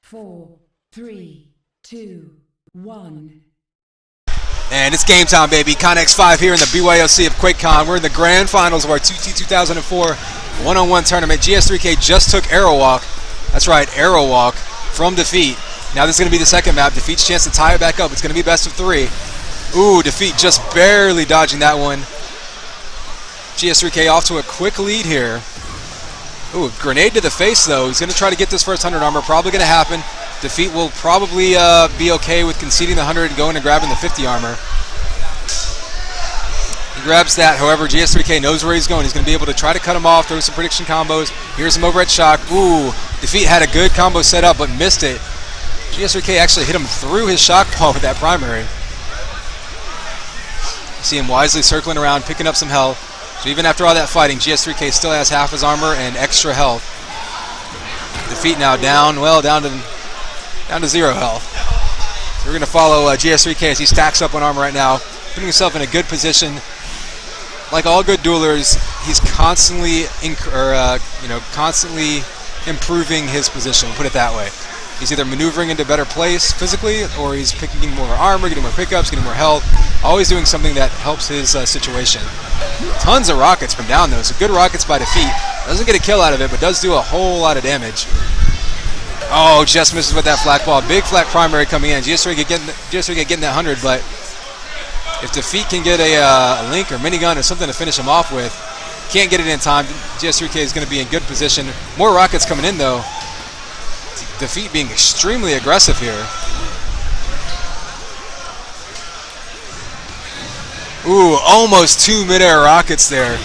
4, 3, 2, 1. And it's game time, baby. ConX5 here in the BYOC of Quakecon. We're in the grand finals of our UT2k4 one-on-one tournament. GS3K just took Arrowwalk. That's right, Arrowwalk from Defeat. Now this is going to be the second map. Defeat's chance to tie it back up. It's going to be best of 3. Ooh, Defeat just barely dodging that one. GS3K off to a quick lead here. Ooh, grenade to the face, though. He's going to try to get this first 100 armor. Probably going to happen. Defeat will probably be okay with conceding the 100 and going and grabbing the 50 armor. He grabs that. However, GS3K knows where he's going. He's going to be able to try to cut him off, throw some prediction combos. Here's him over at Shock. Ooh, Defeat had a good combo set up, but missed it. GS3K actually hit him through his shock ball with that primary. See him wisely circling around, picking up some health. So even after all that fighting, GS3K still has half his armor and extra health. Defeat now down, well, down to 0 health. So we're going to follow GS3K as he stacks up on armor right now, putting himself in a good position. Like all good duelers, he's constantly, constantly improving his position. Put it that way. He's either maneuvering into better place physically, or he's getting more armor, getting more pickups, getting more health. Always doing something that helps his situation. Tons of rockets from down though, so good rockets by Defeat. Doesn't get a kill out of it, but does do a whole lot of damage. Oh, just misses with that flak ball. Big flak primary coming in. GS3K getting that 100, but if Defeat can get a link or minigun or something to finish him off with, can't get it in time. GS3K is going to be in good position. More rockets coming in though. Defeat being extremely aggressive here. Ooh, almost 2 mid-air rockets there.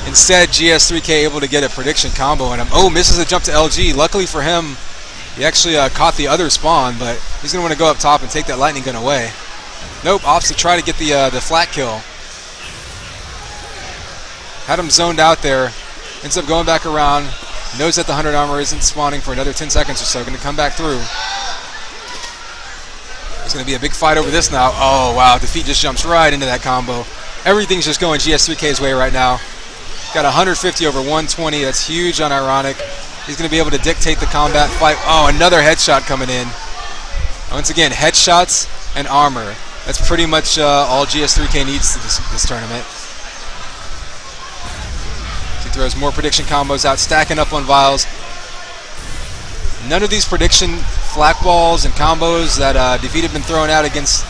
Instead, GS3K able to get a prediction combo on him. Oh, misses a jump to LG. Luckily for him, he actually caught the other spawn, but he's going to want to go up top and take that lightning gun away. Nope, opts to try to get the flat kill. Had him zoned out there. Ends up going back around. Knows that the 100 armor isn't spawning for another 10 seconds or so. Going to come back through. There's going to be a big fight over this now. Oh, wow. Defeat just jumps right into that combo. Everything's just going GS3K's way right now. Got 150 over 120. That's huge on Ironic. He's going to be able to dictate the combat fight. Oh, another headshot coming in. Once again, headshots and armor. That's pretty much all GS3K needs to this tournament. He throws more prediction combos out, stacking up on vials. None of these prediction flak balls and combos that Defeat have been throwing out against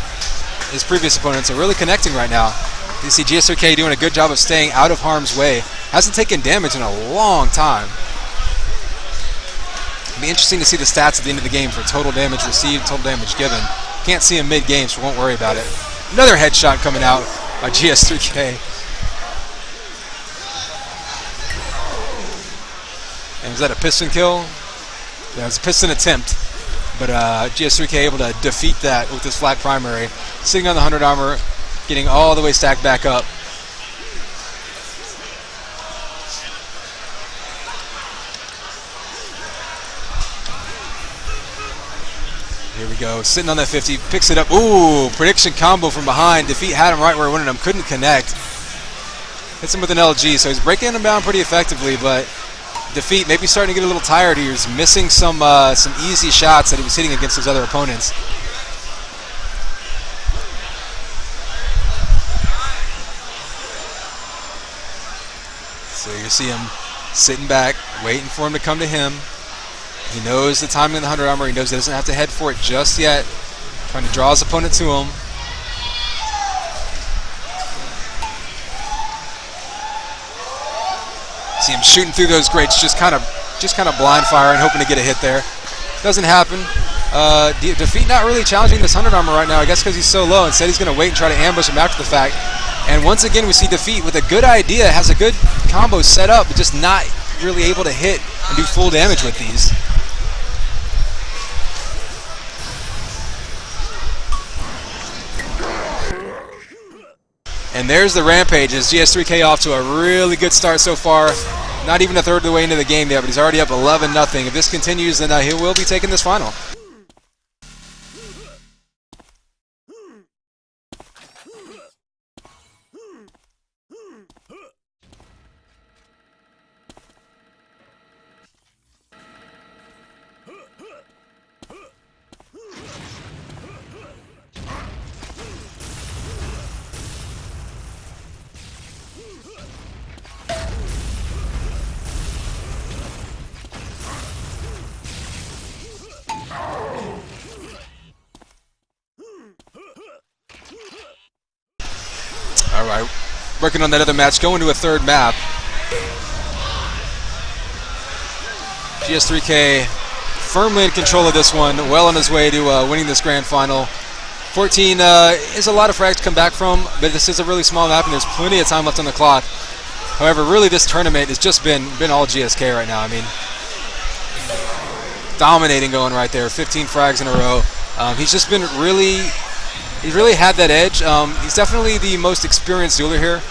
his previous opponents are really connecting right now. You see GS3K doing a good job of staying out of harm's way. Hasn't taken damage in a long time. It'll be interesting to see the stats at the end of the game for total damage received, total damage given. Can't see him mid-game, so won't worry about it. Another headshot coming out by GS3K. And was that a piston kill? Yeah, it was a piston attempt. But GS3K able to defeat that with his flat primary. Sitting on the 100 armor, getting all the way stacked back up. Here we go, sitting on that 50, picks it up. Ooh, prediction combo from behind. Defeat had him right where he wanted him, couldn't connect. Hits him with an LG, so he's breaking him down pretty effectively, but Defeat maybe starting to get a little tired. He was missing some easy shots that he was hitting against his other opponents. So you see him sitting back, waiting for him to come to him. He knows the timing of the 100 armor. He knows he doesn't have to head for it just yet. Trying to draw his opponent to him. See him shooting through those grates, just kind of blind firing, hoping to get a hit there. Doesn't happen. Defeat not really challenging this 100 armor right now, I guess because he's so low. Instead, he's going to wait and try to ambush him after the fact. And once again, we see Defeat with a good idea, has a good combo set up, but just not really able to hit and do full damage with these. And there's the Rampages. GS3K off to a really good start so far. Not even a third of the way into the game yet, but he's already up 11-0. If this continues, then he will be taking this final. All right, working on that other match, going to a third map. GS3K firmly in control of this one, well on his way to winning this grand final. 14 is a lot of frags to come back from, but this is a really small map and there's plenty of time left on the clock. However, really this tournament has just been all GSK right now. I mean, dominating going right there, 15 frags in a row. He's just been he's really had that edge. He's definitely the most experienced dueler here.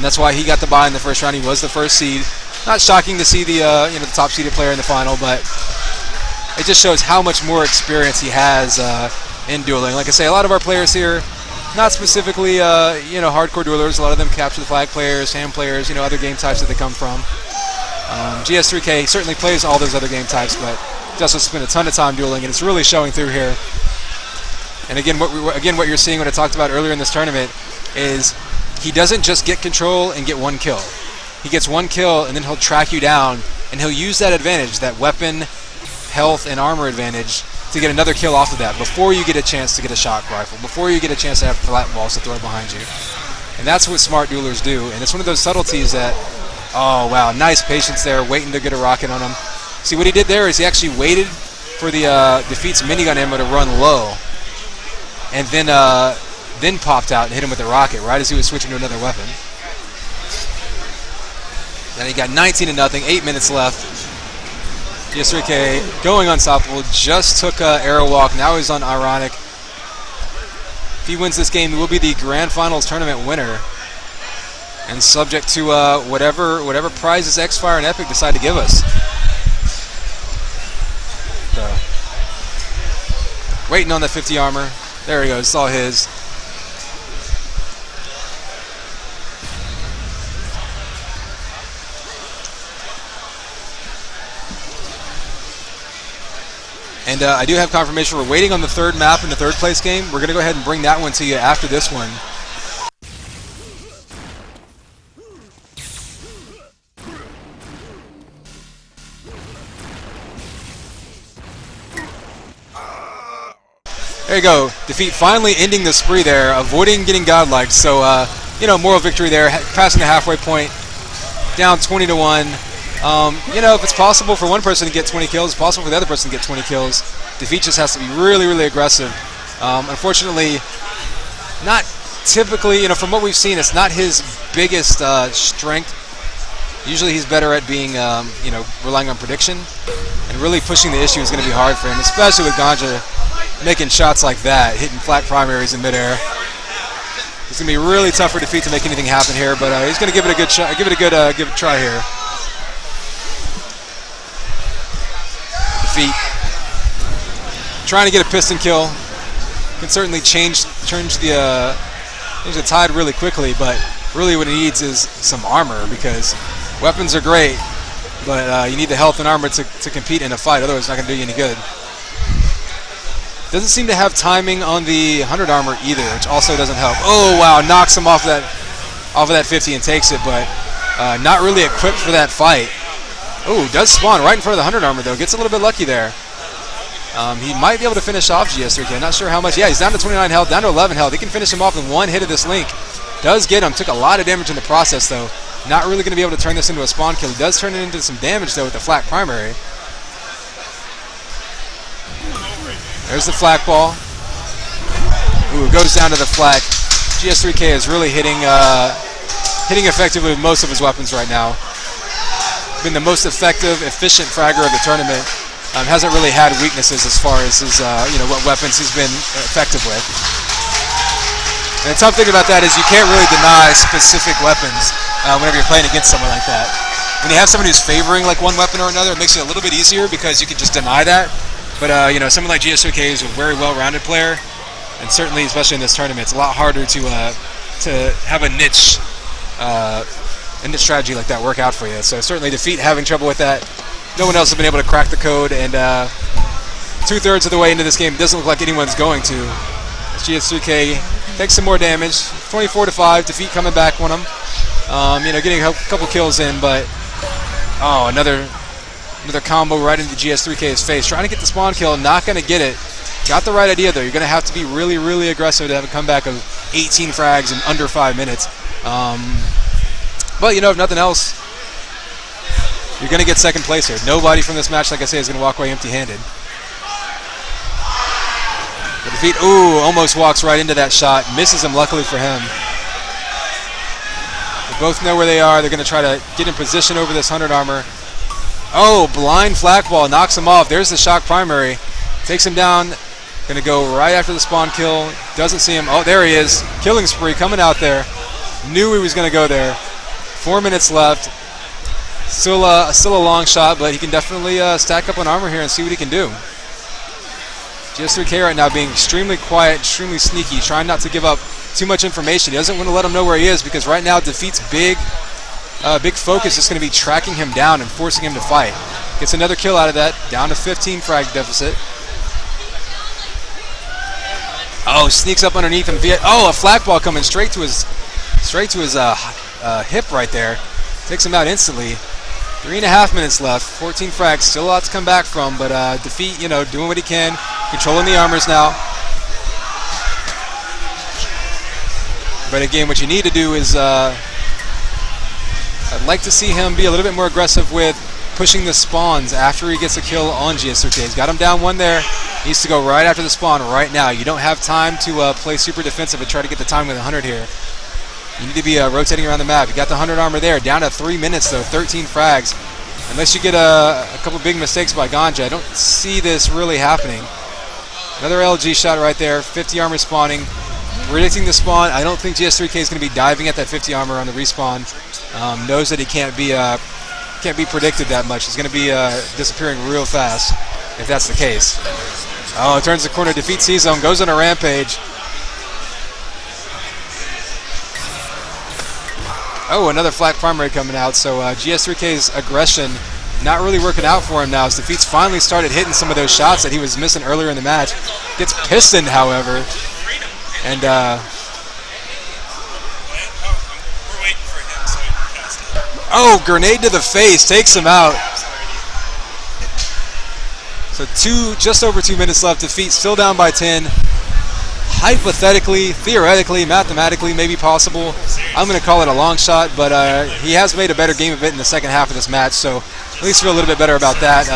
That's why he got the bye in the first round. He was the first seed. Not shocking to see the the top seeded player in the final, but it just shows how much more experience he has in dueling. Like I say, a lot of our players here, not specifically hardcore duelers. A lot of them capture the flag players, hand players, other game types that they come from. GS3K certainly plays all those other game types, but he also spent a ton of time dueling, and it's really showing through here. And again, what you're seeing, what I talked about earlier in this tournament, is he doesn't just get control and get one kill. He gets one kill, and then he'll track you down, and he'll use that advantage, that weapon, health, and armor advantage, to get another kill off of that before you get a chance to get a shock rifle, before you get a chance to have flat balls to throw behind you. And that's what smart duelers do, and it's one of those subtleties that, oh wow, nice patience there, waiting to get a rocket on him. See, what he did there is he actually waited for the Defeat's minigun ammo to run low, and then popped out and hit him with the rocket right as he was switching to another weapon. Then he got 19-0, 8 minutes left. GS3K going unstoppable, just took arrow walk, now he's on ironic. If he wins this game, he will be the grand finals tournament winner, and subject to whatever prizes Xfire and Epic decide to give us. Waiting on the 50 armor. There he goes, it's all his. And I do have confirmation we're waiting on the third map in the third place game. We're going to go ahead and bring that one to you after this one. There you go. Defeat finally ending the spree there, avoiding getting godlike. So, moral victory there, passing the halfway point, down 20-1. If it's possible for one person to get 20 kills, it's possible for the other person to get 20 kills. Defeat just has to be really, really aggressive. Unfortunately, not typically, from what we've seen, it's not his biggest strength. Usually he's better at being, relying on prediction. And really pushing the issue is going to be hard for him, especially with Ganja making shots like that, hitting flat primaries in midair. It's going to be really tough for Defeat to make anything happen here, but he's going to give it a good shot, give it a try here. Defeat trying to get a piston kill can certainly change the tide really quickly, but really what he needs is some armor, because weapons are great, but you need the health and armor to compete in a fight, otherwise it's not going to do you any good. Doesn't seem to have timing on the 100 armor either, which also doesn't help. Oh wow, knocks him off of that 50 and takes it, but not really equipped for that fight. Oh, does spawn right in front of the 100 armor though. Gets a little bit lucky there. He might be able to finish off GS3K. Not sure how much. Yeah, he's down to 29 health, down to 11 health. He can finish him off in one hit of this link. Does get him. Took a lot of damage in the process though. Not really going to be able to turn this into a spawn kill. He does turn it into some damage though with the flat primary. There's the flak ball. Ooh, goes down to the flak. GS3K is really hitting effectively with most of his weapons right now. Been the most effective, efficient fragger of the tournament. Hasn't really had weaknesses as far as his, what weapons he's been effective with. And the tough thing about that is you can't really deny specific weapons whenever you're playing against someone like that. When you have someone who's favoring like one weapon or another, it makes it a little bit easier because you can just deny that. But someone like GS3K is a very well-rounded player, and certainly, especially in this tournament, it's a lot harder to have a niche strategy like that work out for you. So certainly, Defeat having trouble with that. No one else has been able to crack the code, and 2/3 of the way into this game, doesn't look like anyone's going to. GS3K takes some more damage, 24-5. Defeat coming back on him. Getting a couple kills in, but another combo right into GS3K's face. Trying to get the spawn kill, not going to get it. Got the right idea, though. You're going to have to be really, really aggressive to have a comeback of 18 frags in under 5 minutes. But, you know, if nothing else, you're going to get second place here. Nobody from this match, like I say, is going to walk away empty-handed. The defeat, ooh, almost walks right into that shot. Misses him, luckily for him. They both know where they are. They're going to try to get in position over this 100 armor. Oh, blind flak ball, knocks him off. There's the shock primary. Takes him down. Going to go right after the spawn kill. Doesn't see him. Oh, there he is. Killing spree coming out there. Knew he was going to go there. 4 minutes left. Still a long shot, but he can definitely stack up on armor here and see what he can do. GS3K right now being extremely quiet, extremely sneaky, trying not to give up too much information. He doesn't want to let him know where he is because right now Defeat's big focus is going to be tracking him down and forcing him to fight. Gets another kill out of that, down to 15 frag deficit. Oh, sneaks up underneath him. Oh, a flak ball coming straight to his hip right there. Takes him out instantly. 3.5 minutes left. 14 frags. Still a lot to come back from, but Defeat, you know, doing what he can. Controlling the armors now. But again, what you need to do is I'd like to see him be a little bit more aggressive with pushing the spawns after he gets a kill on GS3K. He's got him down one there. He needs to go right after the spawn right now. You don't have time to play super defensive and try to get the time with 100 here. You need to be rotating around the map. You got the 100 armor there. Down to 3 minutes, though. 13 frags. Unless you get a couple big mistakes by Ganja, I don't see this really happening. Another LG shot right there. 50 armor spawning. Predicting the spawn. I don't think GS3K is going to be diving at that 50 armor on the respawn. Knows that he can't be predicted that much. He's going to be disappearing real fast if that's the case. Oh, turns the corner. Defeat sees him. Goes on a rampage. Oh, another flak primary coming out. So GS3K's aggression not really working out for him now. As Defeat's finally started hitting some of those shots that he was missing earlier in the match. Gets pistoned, however. And oh, grenade to the face. Takes him out. So just over 2 minutes left. Defeat still down by 10. Hypothetically, theoretically, mathematically, maybe possible. I'm going to call it a long shot, but he has made a better game of it in the second half of this match, so at least feel a little bit better about that.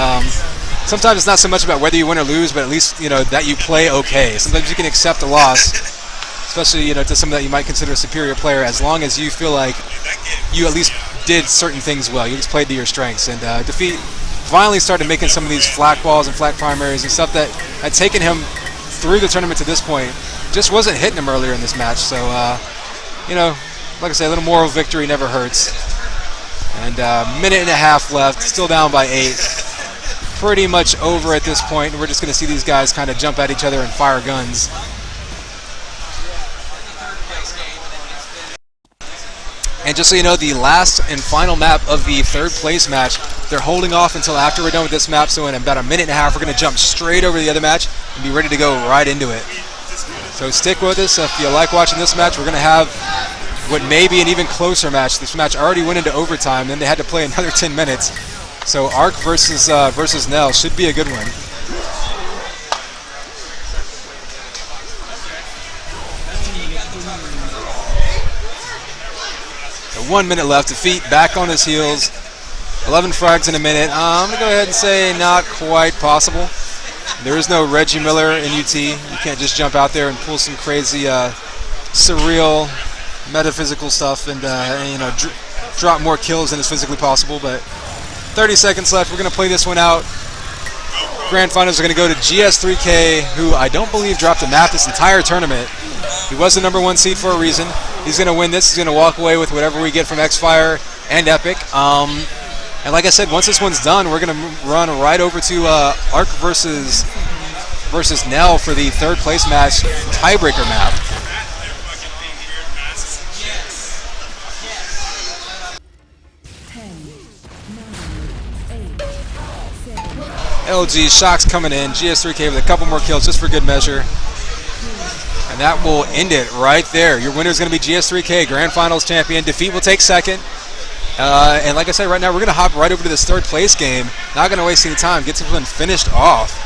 Sometimes it's not so much about whether you win or lose, but at least you know that you play okay. Sometimes you can accept a loss, especially to someone that you might consider a superior player, as long as you feel like you at least did certain things well. You at least played to your strengths. And Defeat finally started making some of these flak balls and flak primaries and stuff that had taken him through the tournament to this point. Just wasn't hitting him earlier in this match, so like I say, a little moral victory never hurts. And minute and a half left, still down by 8. Pretty much over at this point, and we're just going to see these guys kind of jump at each other and fire guns. And just so you know, the last and final map of the third place match, they're holding off until after we're done with this map, so in about a minute and a half, we're going to jump straight over the other match and be ready to go right into it. So stick with us. If you like watching this match, we're going to have what may be an even closer match. This match already went into overtime, then they had to play another 10 minutes. So Arc versus Nell should be a good one. So 1 minute left. Defeat back on his heels. 11 frags in a minute. I'm going to go ahead and say not quite possible. There is no Reggie Miller in UT. You can't just jump out there and pull some crazy, surreal, metaphysical stuff and drop more kills than is physically possible. But 30 seconds left. We're going to play this one out. Grand finals are going to go to GS3K, who I don't believe dropped a map this entire tournament. He was the #1 seed for a reason. He's going to win this. He's going to walk away with whatever we get from Xfire and Epic. And like I said, once this one's done, we're going to run right over to Arc versus Nell for the third place match tiebreaker map. LG shocks coming in. GS3K with a couple more kills just for good measure. And that will end it right there. Your winner is going to be GS3K, Grand Finals champion. Defeat will take second. And like I said, right now we're going to hop right over to this third place game. Not going to waste any time. Get something finished off.